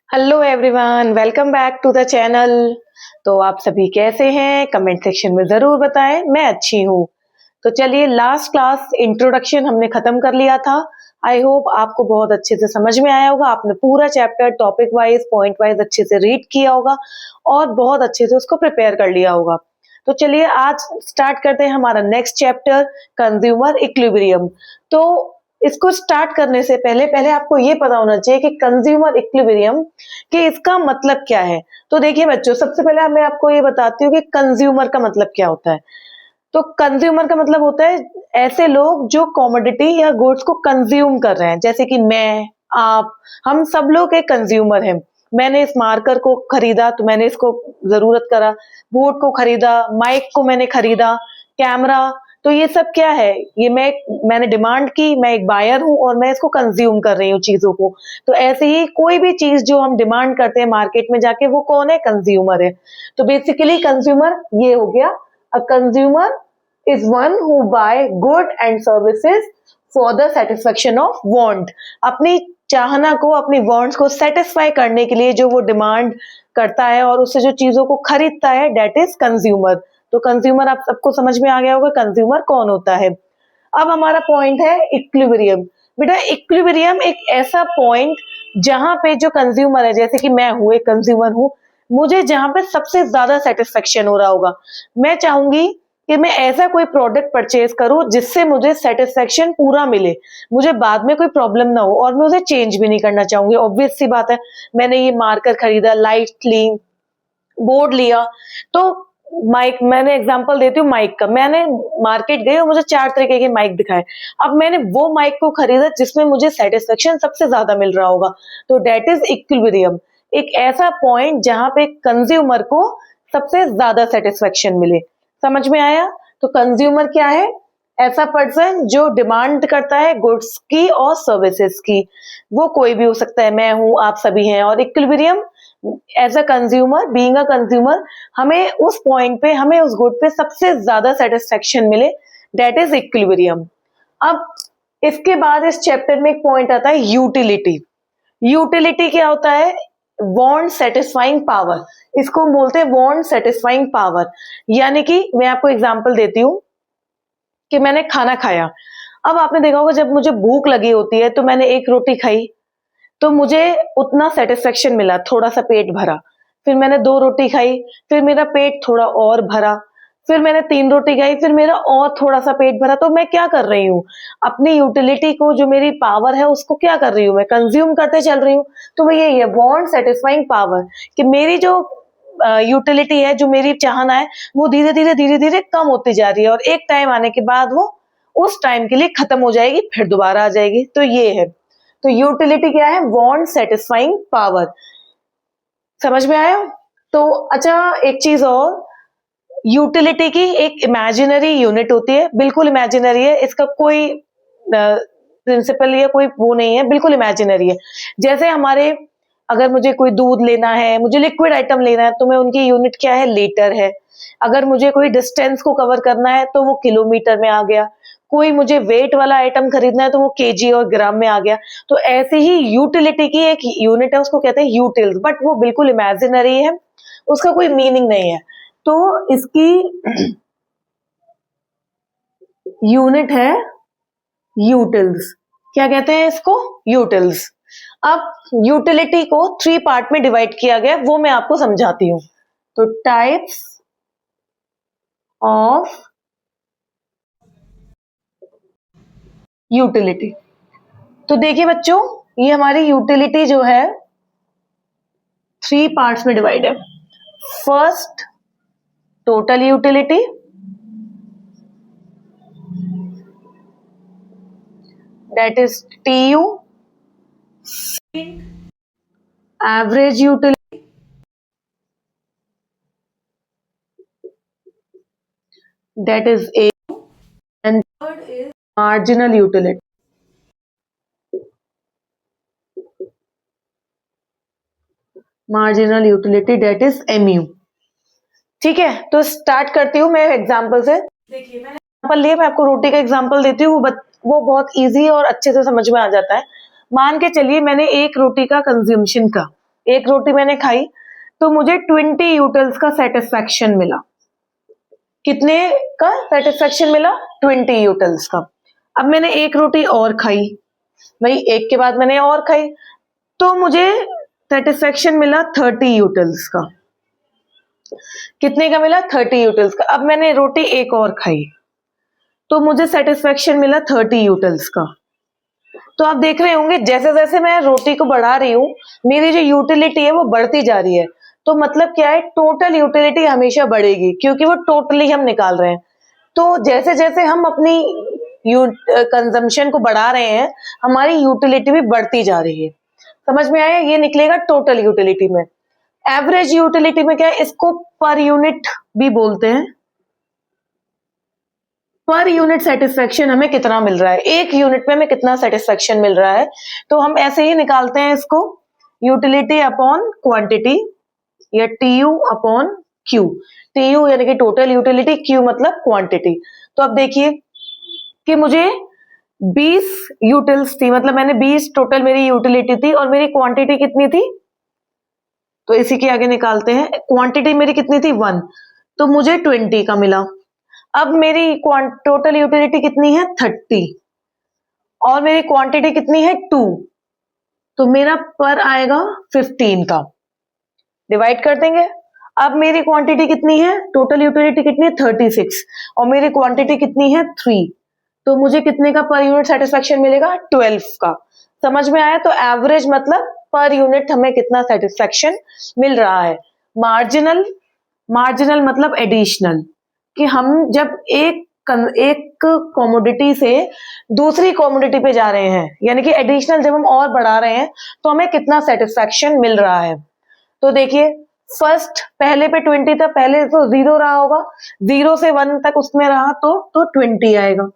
Hello everyone, welcome back to the channel. तो आप सभी कैसे हैं? कमेंट सेक्शन में जरूर बताएं। मैं अच्छी हूँ। तो चलिए, लास्ट क्लास इंट्रोडक्शन हमने खत्म कर लिया था। आई होप आपको बहुत अच्छे से समझ में आया होगा। आपने पूरा chapter topic wise point wise अच्छे से रीड किया होगा और बहुत अच्छे से उसको प्रिपेयर कर लिया होगा। तो चलिए आज स्टार्ट करते हैं हमारा नेक्स्ट चैप्टर, कंज्यूमर इक्विलिब्रियम। तो इसको स्टार्ट करने से पहले पहले आपको ये पता होना चाहिए कि कंज्यूमर इक्विलिब्रियम कि इसका मतलब क्या है। तो देखिए बच्चों, सबसे पहले मैं आपको ये बताती हूँ कि कंज्यूमर का मतलब क्या होता है। तो कंज्यूमर का मतलब होता है ऐसे लोग जो कमोडिटी या गुड्स को कंज्यूम कर रहे हैं, जैसे कि मैं, आप, हम सब लोग एक कंज्यूमर हैं। मैंने इस मार्कर को खरीदा तो मैंने इसको जरूरत करा, बोर्ड को खरीदा, माइक को मैंने खरीदा, कैमरा। तो ये सब क्या है? ये मैंने डिमांड की, मैं एक बायर हूं और मैं इसको कंज्यूम कर रही हूँ चीजों को। तो ऐसे ही कोई भी चीज जो हम डिमांड करते हैं मार्केट में जाके, वो कौन है? कंज्यूमर है। तो बेसिकली कंज्यूमर ये हो गया। A consumer is one who buy good and services for the satisfaction of want। अपनी चाहना को, अपनी wants को सेटिस्फाई करने के लिए जो वो डिमांड करता है और उससे जो चीजों को खरीदता है, डेट इज कंज्यूमर। तो कंज्यूमर आप सबको समझ में आ गया होगा कंज्यूमर कौन होता है। अब हमारा पॉइंट है इक्विलिब्रियम। बेटा, इक्विलिब्रियम एक ऐसा पॉइंट जहां पे जो कंज्यूमर है, जैसे कि मैं हूं, एक कंज्यूमर हूं, मुझे जहां पे सबसे ज्यादा सेटिस्फेक्शन हो रहा होगा, मैं चाहूंगी कि मैं ऐसा कोई प्रोडक्ट परचेज करूं जिससे मुझे सेटिस्फेक्शन पूरा मिले, मुझे बाद में कोई प्रॉब्लम ना हो और मैं उसे चेंज भी नहीं करना चाहूंगी। ऑब्वियस सी बात है, मैंने ये मार्कर खरीदा, लाइट ली, बोर्ड लिया, तो माइक, मैंने एग्जांपल देती हूँ माइक का। मैंने मार्केट गई और मुझे 4 तरीके के माइक दिखाए। अब मैंने वो माइक को खरीदा जिसमें मुझे सेटिस्फेक्शन सबसे ज्यादा मिल रहा होगा। तो डेट इज इक्विलिब्रियम, एक ऐसा पॉइंट जहां पे कंज्यूमर को सबसे ज्यादा सेटिस्फेक्शन मिले। समझ में आया? तो कंज्यूमर क्या है? ऐसा पर्सन जो डिमांड करता है गुड्स की और सर्विसेज की। वो कोई भी हो सकता है, मैं हूं, आप सभी हैं। और equilibrium, as a consumer, being a consumer, हमें उस पॉइंट पे, हमें उस गुड पे सबसे ज्यादा सेटिस्फेक्शन मिले, दैट इज इक्विलिब्रियम। अब इसके बाद इस चैप्टर में एक पॉइंट आता है यूटिलिटी। यूटिलिटी क्या होता है? Want satisfying power. इसको बोलते हैं वांट सेटिस्फाइंग पावर। यानी कि मैं आपको एग्जांपल देती हूँ कि मैंने खाना खाया। अब आपने देखा होगा, जब मुझे भूख लगी होती है तो मैंने एक रोटी खाई तो मुझे उतना सेटिस्फेक्शन मिला, थोड़ा सा पेट भरा। फिर मैंने 2 रोटी खाई, फिर मेरा पेट थोड़ा और भरा। फिर मैंने 3 रोटी खाई, फिर मेरा और थोड़ा सा पेट भरा। तो मैं क्या कर रही हूँ? अपनी यूटिलिटी को, जो मेरी पावर है, उसको क्या कर रही हूँ? मैं कंज्यूम करते चल रही हूँ। तो वो यही है वांट सेटिस्फाइंग पावर, कि मेरी जो यूटिलिटी है, जो मेरी चाहना है, वो धीरे धीरे कम होती जा रही है और एक टाइम आने के बाद वो उस टाइम के लिए खत्म हो जाएगी, फिर दोबारा आ जाएगी। तो ये है। तो यूटिलिटी क्या है? Want satisfying power. समझ में आया? तो अच्छा, एक चीज और, यूटिलिटी की एक इमेजिनरी यूनिट होती है, बिल्कुल इमेजिनरी है, इसका कोई प्रिंसिपल या कोई वो नहीं है, बिल्कुल इमेजिनरी है। जैसे हमारे, अगर मुझे कोई दूध लेना है, मुझे लिक्विड आइटम लेना है, तो मैं उनकी यूनिट क्या है? लीटर है। अगर मुझे कोई डिस्टेंस को कवर करना है तो वो किलोमीटर में आ गया। कोई मुझे वेट वाला आइटम खरीदना है तो वो केजी और ग्राम में आ गया। तो ऐसे ही यूटिलिटी की एक यूनिट है, उसको कहते हैं यूटिल्स, बट वो बिल्कुल इमेजिनरी है, उसका कोई मीनिंग नहीं है। तो इसकी यूनिट है यूटिल्स। क्या कहते हैं इसको? यूटिल्स। अब यूटिलिटी को 3 पार्ट में डिवाइड किया गया, वो मैं आपको समझाती हूं। तो टाइप्स ऑफ यूटिलिटी। तो देखिए बच्चों, ये हमारी यूटिलिटी जो है 3 पार्ट्स में डिवाइड है। First, total utility. That is TU। Average utility. That is A। And third is marginal utility. Marginal utility, that is MU। ठीक है, तो स्टार्ट करती हूँ मैं एग्जांपल से। देखिए, मैंने एग्जांपल लिया, मैं आपको रोटी का एग्जांपल देती हूँ, वो बहुत इजी और अच्छे से समझ में आ जाता है। मान के चलिए मैंने एक रोटी का कंज्यूमेशन का, एक रोटी मैंने खाई तो मुझे 20 यूटिल्स का सेटिस्फैक्शन मिला। कितने का सेटिस्फैक्शन मिला? 20 यूटिल्स का। अब मैंने एक रोटी और खाई, भाई एक के बाद मैंने और खाई, तो मुझे सेटिस्फैक्शन मिला 30 यूटिल्स का। कितने का मिला? 30 यूटिल्स का। अब मैंने रोटी एक और खाई तो मुझे सेटिस्फैक्शन मिला 30 यूटिल्स का। तो आप देख रहे होंगे जैसे जैसे मैं रोटी को बढ़ा रही हूँ मेरी जो यूटिलिटी है वो बढ़ती जा रही है। तो मतलब क्या है, टोटल यूटिलिटी हमेशा बढ़ेगी क्योंकि वो टोटली हम निकाल रहे हैं। तो जैसे जैसे हम अपनी कंजम्पशन को बढ़ा रहे हैं हमारी यूटिलिटी भी बढ़ती जा रही है। समझ में आया? ये निकलेगा टोटल यूटिलिटी में। एवरेज यूटिलिटी में क्या है, इसको पर यूनिट भी बोलते हैं। पर यूनिट सेटिस्फेक्शन हमें कितना मिल रहा है, एक यूनिट में हमें कितना सेटिस्फेक्शन मिल रहा है, तो हम ऐसे ही निकालते हैं इसको, यूटिलिटी अपॉन क्वांटिटी या टीयू अपॉन क्यू। टीयू यानी कि टोटल यूटिलिटी, क्यू मतलब क्वांटिटी। तो अब देखिए कि मुझे 20 यूटिल्स थी, मतलब मैंने 20 टोटल मेरी यूटिलिटी थी और मेरी क्वांटिटी कितनी थी, तो इसी के आगे निकालते हैं। क्वांटिटी मेरी कितनी थी? 1, तो मुझे 20 का मिला। अब मेरी टोटल यूटिलिटी कितनी है? 30 और मेरी क्वांटिटी कितनी है? 2, तो मेरा पर आएगा 15 का। डिवाइड कर देंगे। अब मेरी क्वांटिटी कितनी है? टोटल यूटिलिटी कितनी है? 36 और मेरी क्वांटिटी कितनी है? 3, तो मुझे कितने का पर यूनिट सेटिस्फेक्शन मिलेगा? 12 का। समझ में आया? तो एवरेज मतलब पर यूनिट हमें कितना सेटिस्फेक्शन मिल रहा है। मार्जिनल, मार्जिनल मतलब एडिशनल, कि हम जब एक कमोडिटी से दूसरी कमोडिटी पे जा रहे हैं, यानी कि एडिशनल जब हम और बढ़ा रहे हैं तो हमें कितना सेटिस्फेक्शन मिल रहा है। तो देखिए फर्स्ट पहले पे 20 था, पहले तो 0 रहा होगा, 0 से 1 तक उसमें रहा तो 20 आएगा,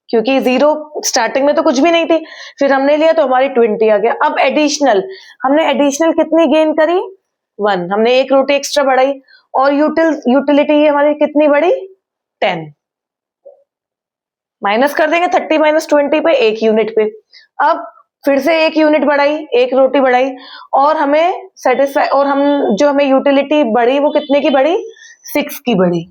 क्योंकि 0 स्टार्टिंग में तो कुछ भी नहीं थी, फिर हमने लिया तो हमारी 20 आ गया। अब एडिशनल, हमने एडिशनल कितनी गेन करी? 1, हमने एक रोटी एक्स्ट्रा बढ़ाई और यूटिलिटी हमारी कितनी बढ़ी? 10। माइनस कर देंगे 30 माइनस 20 पे, एक यूनिट पे। अब फिर से एक यूनिट बढ़ाई, एक रोटी बढ़ाई और हमें सेटिस्फाई, और हम जो हमें यूटिलिटी बढ़ी वो कितने की बढ़ी? 6 की बढ़ी।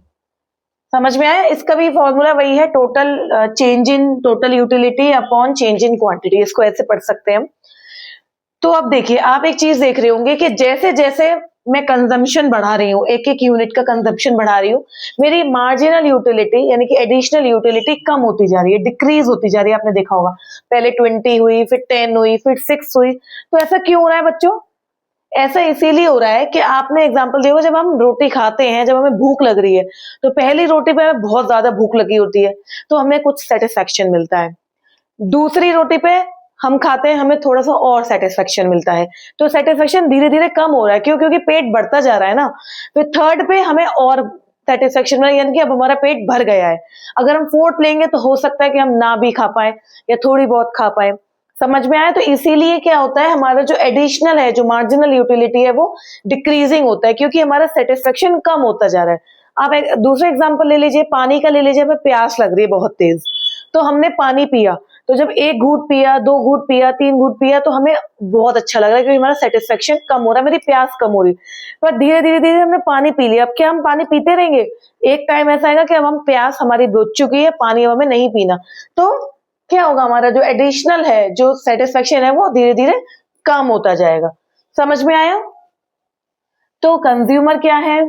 समझ में आया? इसका भी फॉर्मूला वही है, total change in total utility upon change in quantity, इसको ऐसे पढ़ सकते हैं हम। तो अब देखिए आप एक चीज देख रहे होंगे कि जैसे जैसे मैं कंजम्पशन बढ़ा रही हूँ, एक एक यूनिट का कंजम्पशन बढ़ा रही हूँ, मेरी मार्जिनल यूटिलिटी यानी कि एडिशनल यूटिलिटी कम होती जा रही है, डिक्रीज होती जा रही है। आपने देखा होगा पहले 20 हुई, फिर 10 हुई, फिर 6 हुई। तो ऐसा क्यों हो रहा है बच्चों? ऐसा इसीलिए हो रहा है कि आपने एग्जाम्पल देखो, जब हम रोटी खाते हैं, जब हमें भूख लग रही है तो पहली रोटी पे हमें बहुत ज्यादा भूख लगी होती है तो हमें कुछ सेटिस्फेक्शन मिलता है। दूसरी रोटी पे हम खाते हैं, हमें थोड़ा सा और सेटिस्फेक्शन मिलता है, तो सेटिस्फेक्शन धीरे धीरे कम हो रहा है, क्यों? क्योंकि पेट बढ़ता जा रहा है ना। फिर थर्ड पे हमें और सेटिस्फेक्शन मिला, यानी कि अब हमारा पेट भर गया है। अगर हम फोर्थ लेंगे तो हो सकता है कि हम ना भी खा पाए या थोड़ी बहुत खा पाए। समझ में आया? तो इसीलिए क्या होता है, हमारा जो एडिशनल है, जो मार्जिनल यूटिलिटी है, वो डिक्रीजिंग होता है क्योंकि हमारा सेटिस्फेक्शन कम होता जा रहा है। आप एक दूसरा एग्जाम्पल ले लीजिए, पानी का ले लीजिए। हमें प्यास लग रही है बहुत तेज, तो हमने पानी पिया, तो जब 1 घूंट पिया, 2 घूंट पिया, 3 घूंट पिया तो हमें बहुत अच्छा लग रहा है क्योंकि हमारा सेटिस्फेक्शन कम हो रहा है, मेरी प्यास कम हो रही। पर धीरे धीरे धीरे हमने पानी पी लिया। अब क्या हम पानी पीते रहेंगे? एक टाइम ऐसा आएगा कि अब हम प्यास हमारी बुझ चुकी है, पानी अब हमें नहीं पीना। तो क्या होगा, हमारा जो एडिशनल है, जो सेटिस्फेक्शन है, वो धीरे धीरे कम होता जाएगा। समझ में आया? तो कंज्यूमर क्या है,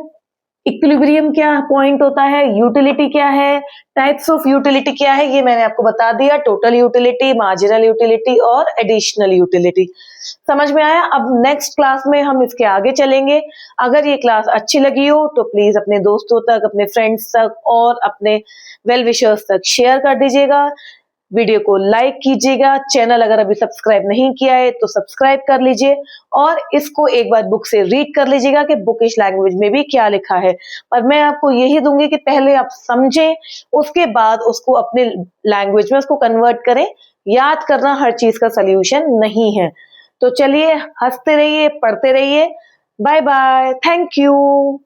इक्विलिब्रियम क्या पॉइंट होता है, यूटिलिटी क्या है, टाइप्स ऑफ यूटिलिटी क्या है, ये मैंने आपको बता दिया। टोटल यूटिलिटी, मार्जिनल यूटिलिटी और एडिशनल यूटिलिटी। समझ में आया? अब नेक्स्ट क्लास में हम इसके आगे चलेंगे। अगर ये क्लास अच्छी लगी हो तो प्लीज अपने दोस्तों तक, अपने फ्रेंड्स तक और अपने वेल विशर्स तक शेयर कर दीजिएगा। वीडियो को लाइक कीजिएगा। चैनल अगर अभी सब्सक्राइब नहीं किया है तो सब्सक्राइब कर लीजिए और इसको एक बार बुक से रीड कर लीजिएगा कि बुकिश लैंग्वेज में भी क्या लिखा है। और मैं आपको यही दूंगी कि पहले आप समझें, उसके बाद उसको अपने लैंग्वेज में उसको कन्वर्ट करें। याद करना हर चीज का सल्यूशन नहीं है। तो चलिए, हंसते रहिए, पढ़ते रहिए। Bye bye, thank you.